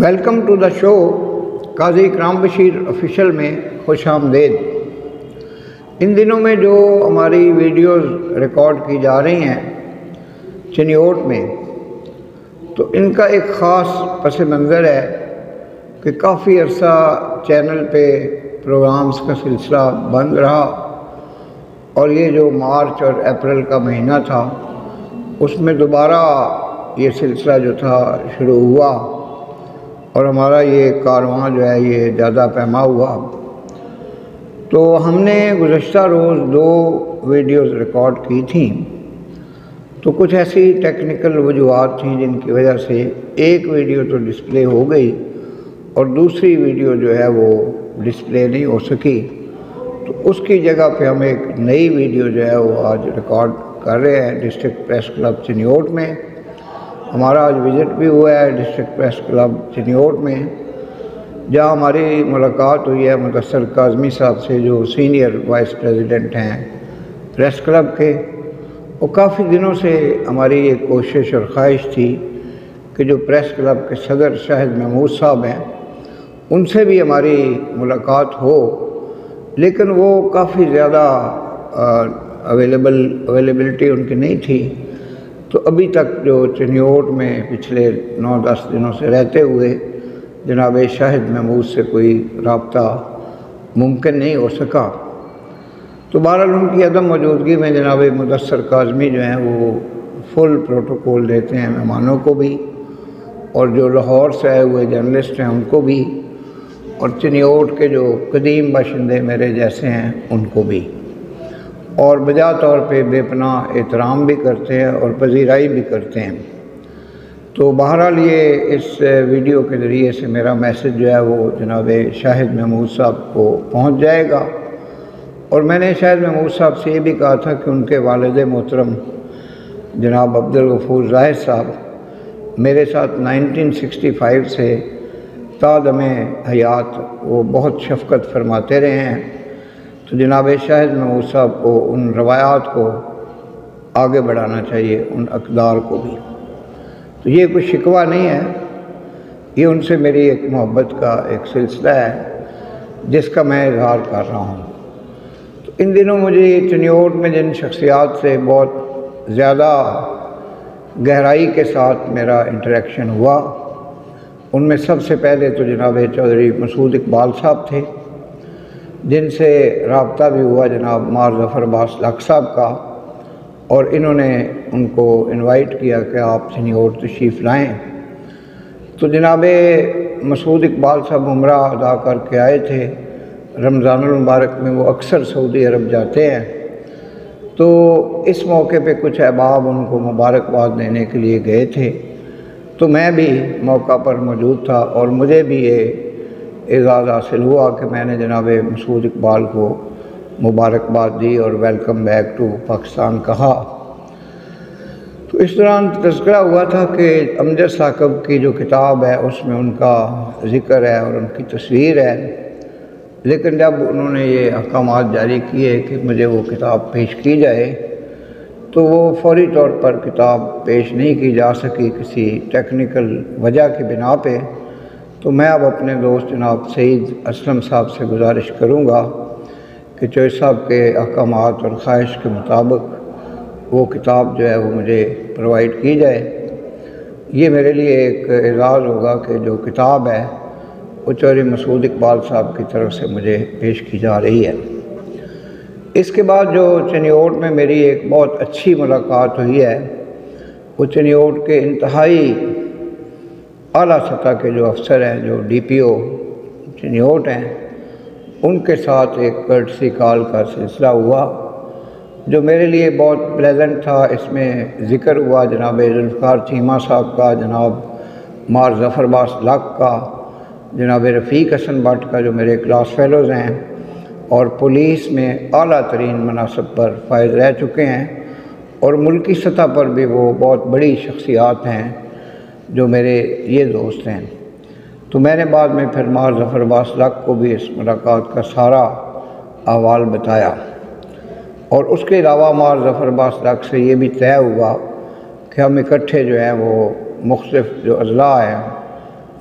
Welcome to the show Qazi Ikram Bashir official میں خوش آمدید۔ ان دنوں میں جو ہماری ویڈیوز ریکارڈ کی جا رہی ہیں چنیوٹ میں، تو ان کا ایک خاص پس منظر ہے کہ کافی عرصہ چینل پہ پروگرامز کا سلسلہ بند رہا، اور یہ جو مارچ اور اپریل کا مہینہ تھا اس میں دوبارہ یہ سلسلہ جو تھا شروع ہوا، اور ہمارا یہ کارواں جو ہے یہ زیادہ پیما ہوا۔ تو ہم نے گزشتہ روز 2 ویڈیوز ریکارڈ کی تھیں، تو کچھ ایسی ٹیکنیکل وجوہات تھیں جن کی وجہ سے ایک ویڈیو تو ڈسپلے ہو گئی اور دوسری ویڈیو جو ہے وہ ڈسپلے نہیں ہو سکی۔ تو اس کی جگہ پہ ہم ایک نئی ویڈیو جو ہے وہ آج ریکارڈ کر رہے ہیں ڈسٹرکٹ پریس کلب چنیوٹ میں۔ ہمارا آج وزٹ بھی ہوا ہے ڈسٹرکٹ پریس کلب چنیوٹ میں، جہاں ہماری ملاقات ہوئی ہے مدثر کاظمی صاحب سے، جو سینئر وائس پریزیڈنٹ ہیں پریس کلب کے۔ اور کافی دنوں سے ہماری یہ کوشش اور خواہش تھی کہ جو پریس کلب کے صدر شاہد محمود صاحب ہیں ان سے بھی ہماری ملاقات ہو، لیکن وہ کافی زیادہ اویلیبلٹی ان کی نہیں تھی۔ تو ابھی تک جو چنیوٹ میں پچھلے 9-10 دنوں سے رہتے ہوئے جناب شاہد محمود سے کوئی رابطہ ممکن نہیں ہو سکا۔ تو بہرحال ان کی عدم موجودگی میں جناب مدثر کاظمی جو ہیں وہ فل پروٹوکول دیتے ہیں مہمانوں کو بھی، اور جو لاہور سے آئے ہوئے جرنلسٹ ہیں ان کو بھی، اور چنیوٹ کے جو قدیم باشندے میرے جیسے ہیں ان کو بھی، اور بجا طور پہ بے پناہ احترام بھی کرتے ہیں اور پذیرائی بھی کرتے ہیں۔ تو بہرحال یہ اس ویڈیو کے ذریعے سے میرا میسج جو ہے وہ جناب شاہد محمود صاحب کو پہنچ جائے گا۔ اور میں نے شاہد محمود صاحب سے یہ بھی کہا تھا کہ ان کے والد محترم جناب عبدالغفور زاہد صاحب میرے ساتھ 1965 سے تا دم حیات وہ بہت شفقت فرماتے رہے ہیں۔ تو جناب شاہد محمود صاحب کو ان روایات کو آگے بڑھانا چاہیے، ان اقدار کو بھی۔ تو یہ کوئی شکوہ نہیں ہے، یہ ان سے میری ایک محبت کا ایک سلسلہ ہے جس کا میں اظہار کر رہا ہوں۔ تو ان دنوں مجھے چنیوٹ میں جن شخصیات سے بہت زیادہ گہرائی کے ساتھ میرا انٹریکشن ہوا، ان میں سب سے پہلے تو جناب چودھری مسعود اقبال صاحب تھے، جن سے رابطہ بھی ہوا جناب مار ظفر عباس لق صاحب کا، اور انہوں نے ان کو انوائٹ کیا کہ آپ چنیوٹ تشریف لائیں۔ تو جناب مسعود اقبال صاحب عمرہ ادا کر کے آئے تھے، رمضان المبارک میں وہ اکثر سعودی عرب جاتے ہیں۔ تو اس موقع پہ کچھ احباب ان کو مبارکباد دینے کے لیے گئے تھے، تو میں بھی موقع پر موجود تھا، اور مجھے بھی یہ اعزاز حاصل ہوا کہ میں نے جناب مسعود اقبال کو مبارکباد دی اور ویلکم بیک ٹو پاکستان کہا۔ تو اس دوران تذکرہ ہوا تھا کہ امجد ثاقب کی جو کتاب ہے اس میں ان کا ذکر ہے اور ان کی تصویر ہے، لیکن جب انہوں نے یہ احکامات جاری کیے کہ مجھے وہ کتاب پیش کی جائے، تو وہ فوری طور پر کتاب پیش نہیں کی جا سکی کسی ٹیکنیکل وجہ کی بنا پہ۔ تو میں اب اپنے دوست جناب سعید اسلم صاحب سے گزارش کروں گا کہ چوہے صاحب کے احکامات اور خواہش کے مطابق وہ کتاب جو ہے وہ مجھے پرووائڈ کی جائے۔ یہ میرے لیے ایک اعزاز ہوگا کہ جو کتاب ہے وہ چودھری مسعود اقبال صاحب کی طرف سے مجھے پیش کی جا رہی ہے۔ اس کے بعد جو چنیوٹ میں میری ایک بہت اچھی ملاقات ہوئی ہے، وہ چنیوٹ کے انتہائی اعلیٰ سطح کے جو افسر ہیں، جو ڈی پی او چنیوٹ ہیں، ان کے ساتھ ایک کرٹسی کال کا سلسلہ ہوا جو میرے لیے بہت پلیزنٹ تھا۔ اس میں ذکر ہوا جناب ذوالفقار چیمہ صاحب کا، جناب مار ظفر عباس لق کا، جناب رفیق حسن بٹ کا جو میرے کلاس فیلوز ہیں اور پولیس میں اعلیٰ ترین مناصب پر فائز رہ چکے ہیں، اور ملکی سطح پر بھی وہ بہت بڑی شخصیات ہیں جو میرے یہ دوست ہیں۔ تو میں نے بعد میں پھر مار ظفر عباس لق کو بھی اس ملاقات کا سارا احوال بتایا، اور اس کے علاوہ مار ظفر عباس لق سے یہ بھی طے ہوا کہ ہم اکٹھے جو ہیں وہ مختلف جو اضلاع ہیں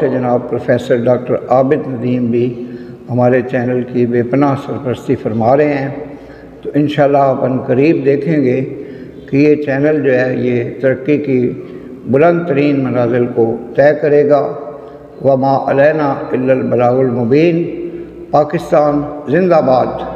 سے جناب پروفیسر ڈاکٹر عابد ندیم بھی ہمارے چینل کی بے پناہ سرپرستی فرما رہے ہیں۔ تو انشاءاللہ آپ ان قریب دیکھیں گے کہ یہ چینل جو ہے یہ ترقی کی بلند ترین منازل کو طے کرے گا۔ وما علینا الا البلاغ المبین۔ پاکستان زندہ باد۔